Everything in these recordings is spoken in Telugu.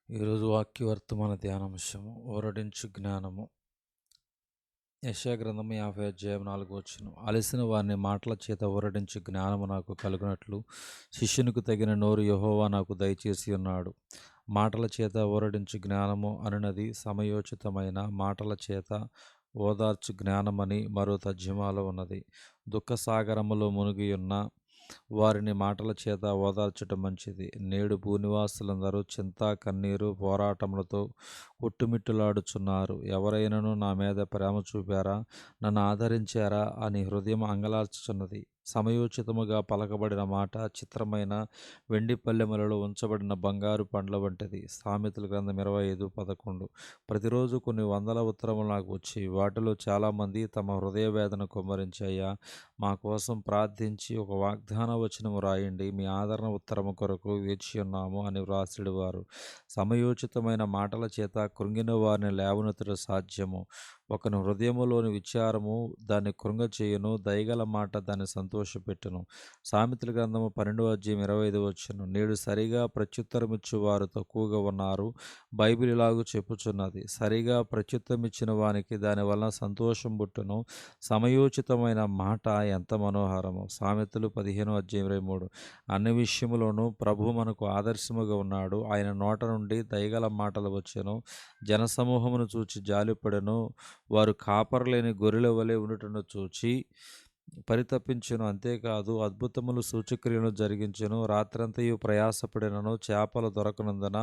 ఈరోజు వాక్య వర్తమాన ధ్యానాంశము ఓరడించు జ్ఞానము. యెషయా గ్రంథము 50 అధ్యాయం 4 అలసిన వారిని మాటల చేత ఊరడించు జ్ఞానము నాకు కలుగునట్లు శిష్యునికి తగిన నోరు యెహోవా నాకు దయచేసి ఉన్నాడు. మాటల చేత ఊరడించు జ్ఞానము అనునది సమయోచితమైన మాటల చేత ఓదార్చు జ్ఞానమని మరో తర్జుమాలో ఉన్నది. దుఃఖసాగరములో మునిగియున్న వారిని మాటల చేత ఓదార్చటం మంచిది. నేడు భూనివాసులందరూ చింత, కన్నీరు, పోరాటములతో కొట్టుమిట్టులాడుచున్నారు. ఎవరైనను నా మీద ప్రేమ చూపారా, నన్ను ఆదరించారా అని హృదయం అంగలార్చుచున్నది. సమయోచితముగా పలకబడిన మాట చిత్రమైన వెండి పల్లెములలో ఉంచబడిన బంగారు పండ్ల వంటిది. సామెతల గ్రంథం 25:11. ప్రతిరోజు కొన్ని వందల ఉత్తరములు నాకు వచ్చి వాటిలో చాలామంది తమ హృదయ వేదన కుమ్మరించి, అయ్యా మా కోసం ప్రార్థించి ఒక వాగ్దాన వచనము రాయండి, మీ ఆదరణ ఉత్తరము కొరకు వేచి ఉన్నాము అని వ్రాసిడువారు. సమయోచితమైన మాటల చేత కృంగిన వారిని లేవనెత్తడం సాధ్యము. ఒకని హృదయములోని విచారము దాన్ని కృంగచేయును, దయగల మాట దాన్ని సంతోషపెట్టును. సామెతల గ్రంథము 12:25. నేడు సరిగా ప్రత్యుత్తరమిచ్చు వారు తక్కువగా ఉన్నారు. బైబిల్ ఇలాగు చెప్పుచున్నది, సరిగా ప్రత్యుత్తరమిచ్చిన వానికి దాని వలన సంతోషం పుట్టును. సమయోచితమైన మాట ఎంత మనోహరము. సామెతలు 15:23. అన్ని విషయములోనూ ప్రభు మనకు ఆదర్శముగా ఉన్నాడు. ఆయన నోట నుండి దయగల మాటలు వచ్చెను. జనసమూహమును చూచి జాలిపడెను. వారు కాపరలేని గొర్రెల వలె ఉండుటను చూచి పరితపించెను. అంతేకాదు అద్భుతములు సూచక్రియలను జరిగించెను. రాత్రంతయు ప్రయాసపడినను చేపలు దొరకనందున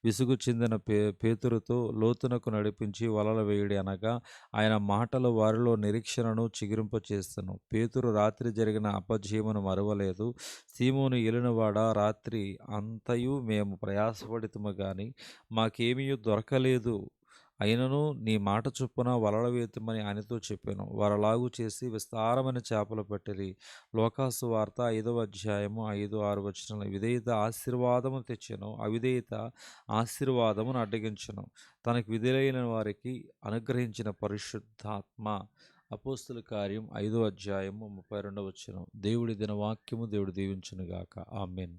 విసుగు చెందిన పేతురుతో లోతునకు నడిపించి వలలు వేయుడి అనగా ఆయన మాటలు వారిలో నిరీక్షణను చిగురింపచేసెను. పేతురు రాత్రి జరిగిన అపజయమును మరువలేదు. సీమోను ఏలినవాడా, రాత్రి అంతయు మేము ప్రయాసపడితిము గాని మాకేమీ దొరకలేదు. అయినను నీ మాట చొప్పున వలలు వేతుమని ఆయనతో చెప్పాను. వారలాగు చేసి విస్తారమైన చేపలు పట్టిరి. లోకాసు వార్త 5వ అధ్యాయము 5-6 విధేయత ఆశీర్వాదము తెచ్చెను, అవిధేయత ఆశీర్వాదమును అడ్డగించెను. తనకు విధేయులైన వారికి అనుగ్రహించిన పరిశుద్ధాత్మ. అపోస్తుల కార్యం 5వ అధ్యాయము 32. దేవుడి దిన వాక్యము దేవుడు దీవించునుగాక. ఆమేన్.